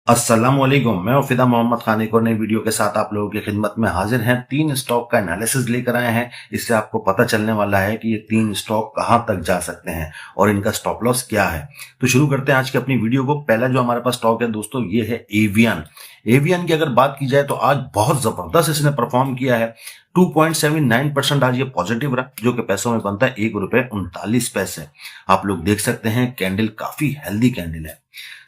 अस्सलामुअलैकुम, मैं फिदा मोहम्मद खान एक और नई वीडियो के साथ आप लोगों की खिदमत में हाजिर हैं। 3 स्टॉक का एनालिसिस लेकर आए हैं। इससे आपको पता चलने वाला है कि ये 3 स्टॉक कहां तक जा सकते हैं और इनका स्टॉप लॉस क्या है। तो शुरू करते हैं आज की अपनी वीडियो को। पहला जो हमारे पास स्टॉक है दोस्तों, ये है एवियन। एवियन की अगर बात की जाए तो आज बहुत जबरदस्त इसने परफॉर्म किया है। 2.79% आज ये पॉजिटिव रहा, जो कि पैसों में बनता है ₹1.39। आप लोग देख सकते हैं कैंडल काफी हेल्दी कैंडल है।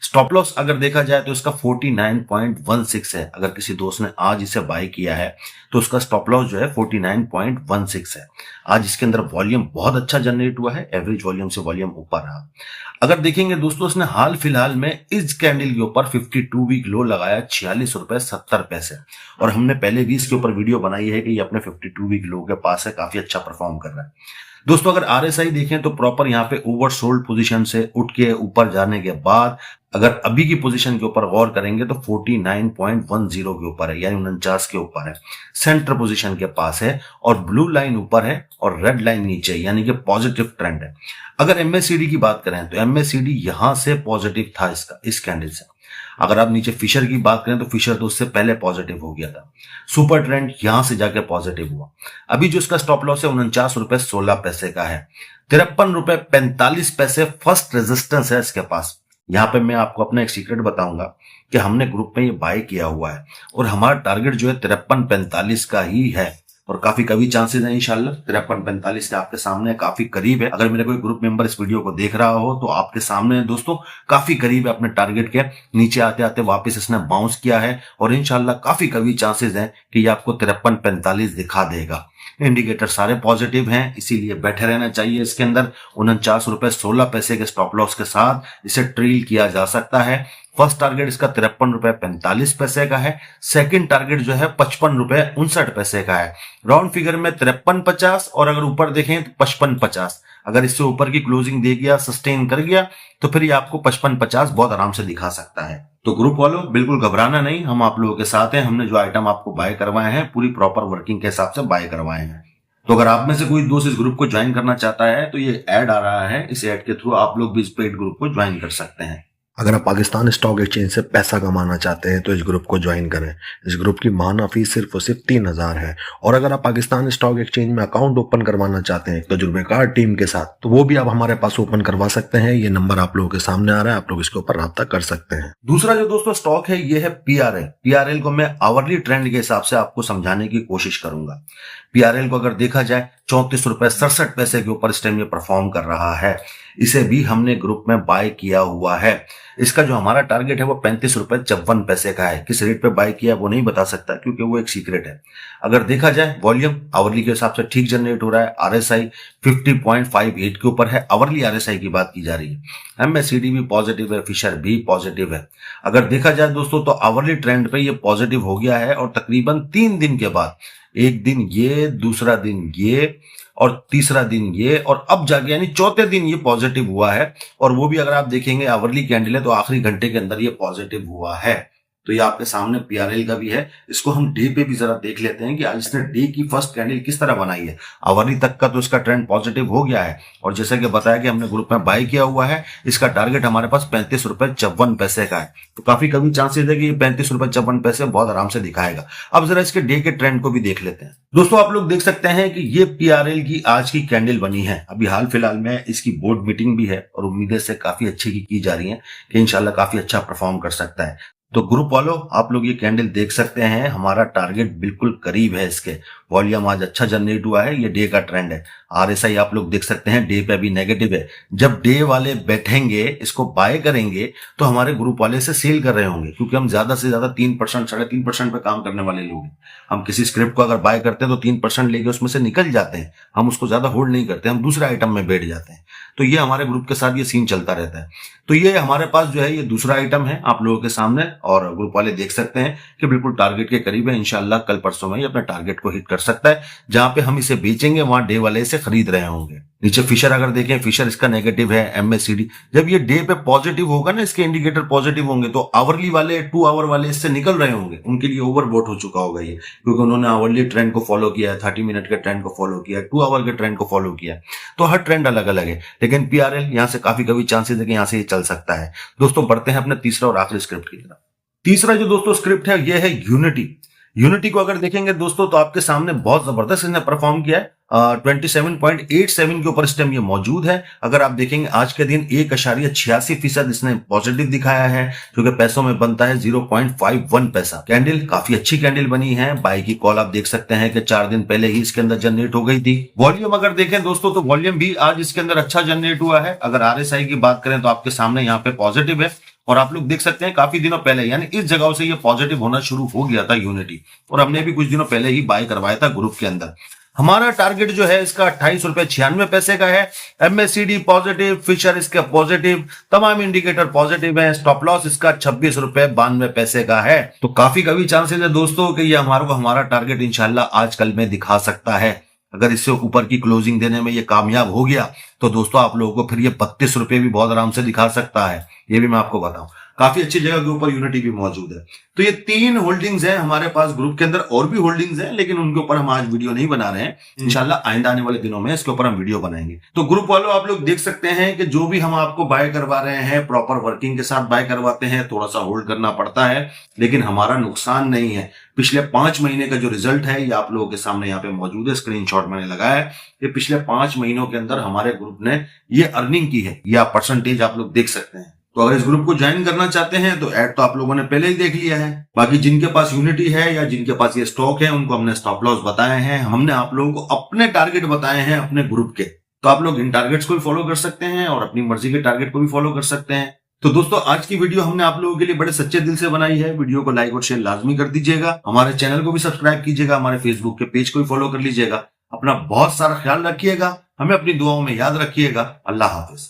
स्टॉप लॉस अगर देखा जाए तो इसका 49.16 है। अगर किसी दोस्त ने आज इसे बाय किया है तो उसका स्टॉप लॉस जो है 49.16 है। आज इसके अंदर वॉल्यूम बहुत अच्छा जनरेट हुआ है, एवरेज वॉल्यूम से वॉल्यूम ऊपर रहा। अगर देखेंगे दोस्तों, इसने हाल फिलहाल में इस कैंडल के ऊपर 52 वीक लो लगाया ₹46.70 और हमने पहले भी इसके ऊपर वीडियो बनाई है कि ये अपने 52 वीक लो के पास है, काफी अच्छा परफॉर्म कर रहा है। दोस्तों अगर आरएसआई देखें तो प्रॉपर यहाँ पे ओवरसोल्ड पोजीशन से उठ के ऊपर जाने के बाद अगर अभी की पोजीशन के ऊपर गौर करेंगे तो 49.10 के ऊपर है, यानी 49 के ऊपर है, सेंटर पोजीशन के पास है और ब्लू लाइन ऊपर है और रेड लाइन नीचे, यानी कि पॉजिटिव ट्रेंड है। अगर एमएसीडी की बात करें तो एमएसीडी यहां से पॉजिटिव था इसका, इस कैंडल से। अगर आप नीचे फिशर की बात करें तो फिशर तो उससे पहले पॉजिटिव हो गया था। सुपर ट्रेंड यहां से जाके पॉजिटिव हुआ। अभी जो इसका स्टॉप लॉस है ₹49.16 का है। ₹53.45 फर्स्ट रेजिस्टेंस है इसके पास। यहां पे मैं आपको अपना एक सीक्रेट बताऊंगा कि हमने ग्रुप में ये बाय किया हुआ है और हमारा टारगेट जो है 53.45 का ही है और काफी कभी चांसेस है इंशाल्लाह 53.45 के आपके सामने काफी करीब है। अगर मेरे कोई ग्रुप मेंबर इस वीडियो को देख रहा हो तो आपके सामने है दोस्तों, काफी करीब है अपने टारगेट के। नीचे आते आते वापस इसने बाउंस किया है और इंशाल्लाह काफी कभी चांसेस है कि ये आपको 53.45 दिखा देगा। इंडिकेटर सारे पॉजिटिव हैं, इसीलिए बैठे रहना चाहिए इसके अंदर। ₹49.16 के स्टॉप लॉस के साथ इसे ट्रेल किया जा सकता है। फर्स्ट टारगेट इसका ₹53.45 का है। सेकंड टारगेट जो है ₹55.59 का है। राउंड फिगर में 53.50 और अगर ऊपर देखें तो 55.50। अगर इससे ऊपर की क्लोजिंग दे गया, सस्टेन कर गया, तो फिर ये आपको 55.50 बहुत आराम से दिखा सकता है। तो ग्रुप वालों बिल्कुल घबराना नहीं, हम आप लोगों के साथ हैं। हमने जो आइटम आपको बाय करवाए हैं पूरी प्रॉपर वर्किंग के हिसाब से बाय करवाए हैं। तो अगर आप में से कोई दोस्त इस ग्रुप को ज्वाइन करना चाहता है तो ये ऐड आ रहा है, इस ऐड के थ्रू आप लोग भी इस पेड ग्रुप को ज्वाइन कर सकते हैं। अगर आप पाकिस्तान स्टॉक एक्सचेंज से पैसा कमाना चाहते हैं तो इस ग्रुप को ज्वाइन करें। इस ग्रुप की माहाना फीस सिर्फ और सिर्फ 3000 है। और अगर आप पाकिस्तान स्टॉक एक्सचेंज में अकाउंट ओपन करवाना चाहते हैं तजुर्बेकार टीम के साथ, तो वो भी आप हमारे पास ओपन करवा सकते हैं। ये नंबर आप लोगों के सामने आ रहा है, आप लोग इसके ऊपर राब्ता कर सकते हैं। दूसरा जो दोस्तों स्टॉक है ये है पीआरएल। पीआरएल को मैं आवरली ट्रेंड के हिसाब से आपको समझाने की कोशिश करूंगा। पीआरएल को अगर देखा जाए ₹34.67 के ऊपर इस टाइम ये परफॉर्म कर रहा है। इसे भी हमने ग्रुप में बाय किया हुआ है। इसका जो हमारा टारगेट है वो ₹35.54 का है। किस रेट पे बाय किया वो नहीं बता सकता क्योंकि वो एक सीक्रेट है। अगर देखा जाए वॉल्यूम आवरली के हिसाब से ठीक जनरेट हो रहा है। आरएसआई 50.58 के ऊपर है, आवरली आरएसआई की बात की जा रही है। एमएसीडी भी पॉजिटिव है, फिशर भी पॉजिटिव है। अगर देखा जाए दोस्तों तो आवरली ट्रेंड पे ये पॉजिटिव हो गया है और तकरीबन 3 दिन के बाद, एक दिन ये, दूसरा दिन ये और तीसरा दिन ये, और अब जाके यानी चौथे दिन ये पॉजिटिव हुआ है। और वो भी अगर आप देखेंगे आवरली कैंडल है तो आखिरी घंटे के अंदर ये पॉजिटिव हुआ है। तो ये आपके सामने पीआरएल का भी है। इसको हम डे पे भी जरा देख लेते हैं कि आज इसने डे की फर्स्ट कैंडल किस तरह बनाई है। आवरली तक का तो इसका ट्रेंड पॉजिटिव हो गया है और जैसा कि बताया कि हमने ग्रुप में बाय किया हुआ है। इसका टारगेट हमारे पास ₹35.54 का है। तो काफी कभी चांसेस है कि ये ₹35.54 बहुत आराम से दिखाएगा। अब जरा इसके डे के ट्रेंड को भी देख लेते हैं। दोस्तों आप लोग देख सकते हैं कि ये पीआरएल की आज की कैंडल बनी है। अभी हाल फिलहाल में इसकी बोर्ड मीटिंग भी है और उम्मीदें से काफी अच्छी की जा रही है कि इंशाल्लाह काफी अच्छा परफॉर्म कर सकता है। तो ग्रुप वालों आप लोग ये कैंडल देख सकते हैं, हमारा टारगेट बिल्कुल करीब है इसके। वॉल्यूम आज अच्छा जनरेट हुआ है, ये डे का ट्रेंड है। आरएसआई आप लोग देख सकते हैं डे पे अभी नेगेटिव है। जब डे वाले बैठेंगे, इसको बाय करेंगे, तो हमारे ग्रुप वाले से सेल कर रहे होंगे क्योंकि हम ज्यादा से ज्यादा 3%, 3.5% पे काम करने वाले लोग हैं। हम किसी स्क्रिप्ट को अगर बाय करते हैं तो 3% लेके उसमें से निकल जाते हैं। हम उसको ज्यादा होल्ड नहीं करते, हम दूसरे आइटम में बैठ जाते हैं। तो ये हमारे ग्रुप के साथ ये सीन चलता रहता है। तो ये हमारे पास जो है ये दूसरा आइटम है आप लोगों के सामने और ग्रुप वाले देख सकते हैं कि बिल्कुल टारगेट के करीब है। इंशाल्लाह कल परसों में ये अपने टारगेट को हिट कर सकता है। जहां पे हम इसे बेचेंगे वहां डे वाले इसे खरीद रहे होंगे। नीचे फिशर अगर देखें, फिशर इसका नेगेटिव है। एमएसीडी जब ये डे पे पॉजिटिव होगा ना, इसके इंडिकेटर पॉजिटिव होंगे, तो आवरली वाले 2 आवर वाले इससे निकल रहे होंगे। उनके लिए ओवरबॉट हो चुका होगा ये, क्योंकि उन्होंने आवरली ट्रेंड को फॉलो किया है, 30 मिनट के ट्रेंड को फॉलो किया है, 2 आवर के ट्रेंड को फॉलो किया है। तो हर ट्रेंड अलग अलग है, लेकिन पीआरएल यहां से काफी कभी चांसेस है कि यहां से ये चल सकता है। दोस्तों बढ़ते हैं अपने तीसरा और आखिरी स्क्रिप्ट की तरफ। तीसरा जो दोस्तों स्क्रिप्ट है ये है यूनिटी। यूनिटी को अगर देखेंगे दोस्तों तो आपके सामने बहुत जबरदस्त इसने परफॉर्म किया है। 27.87 के ऊपर इस टाइम ये मौजूद है। अगर आप देखेंगे आज के दिन 1.86% इसने पॉजिटिव दिखाया है, जो कि पैसों में बनता है 0.51 पैसा। कैंडल काफी अच्छी कैंडल बनी है। बाई की कॉल आप देख सकते हैं कि 4 दिन पहले ही इसके अंदर जनरेट हो गई थी। वॉल्यूम अगर देखें दोस्तों तो वॉल्यूम भी आज इसके अंदर अच्छा जनरेट हुआ है। अगर RSI की बात करें तो आपके सामने यहाँ पे पॉजिटिव है, और आप लोग देख सकते हैं काफी दिनों पहले यानी इस जगह से ये पॉजिटिव होना शुरू हो गया था यूनिटी, और हमने भी कुछ दिनों पहले ही बाय करवाया था ग्रुप के अंदर। हमारा टारगेट जो है इसका 28.96 का है। MACD पॉजिटिव, फिशर इसका पॉजिटिव, तमाम इंडिकेटर पॉजिटिव है। स्टॉप लॉस इसका 26.92 का है। तो काफी चांसेस है दोस्तों कि ये हमारा टारगेट इंशाल्लाह आज कल में दिखा सकता है। अगर इससे ऊपर की क्लोजिंग देने में ये कामयाब हो गया तो दोस्तों आप लोगों को फिर ये 32 रुपए भी बहुत आराम से दिखा सकता है। ये भी मैं आपको बताऊं, काफी अच्छी जगह के ऊपर यूनिटी भी मौजूद है। तो ये 3 होल्डिंग्स हैं हमारे पास ग्रुप के अंदर। और भी होल्डिंग्स हैं लेकिन उनके ऊपर हम आज वीडियो नहीं बना रहे हैं। इंशाल्लाह आइंदा आने वाले दिनों में इसके ऊपर हम वीडियो बनाएंगे। तो ग्रुप वालों आप लोग देख सकते हैं कि जो भी हम आपको बाय करवा रहे हैं प्रॉपर वर्किंग के साथ बाय करवाते हैं। थोड़ा सा होल्ड करना पड़ता है लेकिन हमारा नुकसान नहीं है। पिछले 5 महीने का जो रिजल्ट है ये आप लोगों के सामने यहाँ पे मौजूद है। स्क्रीनशॉट मैंने लगाया है। ये पिछले 5 महीनों के अंदर हमारे ग्रुप ने ये अर्निंग की है। ये परसेंटेज आप लोग देख सकते हैं। तो अगर इस ग्रुप को ज्वाइन करना चाहते हैं तो ऐड तो आप लोगों ने पहले ही देख लिया है। बाकी जिनके पास यूनिटी है या जिनके पास ये स्टॉक है उनको हमने स्टॉप लॉस बताए हैं। हमने आप लोगों को अपने टारगेट बताए हैं अपने ग्रुप के। तो आप लोग इन टारगेट्स को भी फॉलो कर सकते हैं और अपनी मर्जी के टारगेट को भी फॉलो कर सकते हैं। तो दोस्तों आज की वीडियो हमने आप लोगों के लिए बड़े सच्चे दिल से बनाई है। वीडियो को लाइक और शेयर लाजमी कर दीजिएगा। हमारे चैनल को भी सब्सक्राइब कीजिएगा। हमारे फेसबुक के पेज को भी फॉलो कर लीजिएगा। अपना बहुत सारा ख्याल रखिएगा। हमें अपनी दुआओं में याद रखिएगा। अल्लाह हाफिज।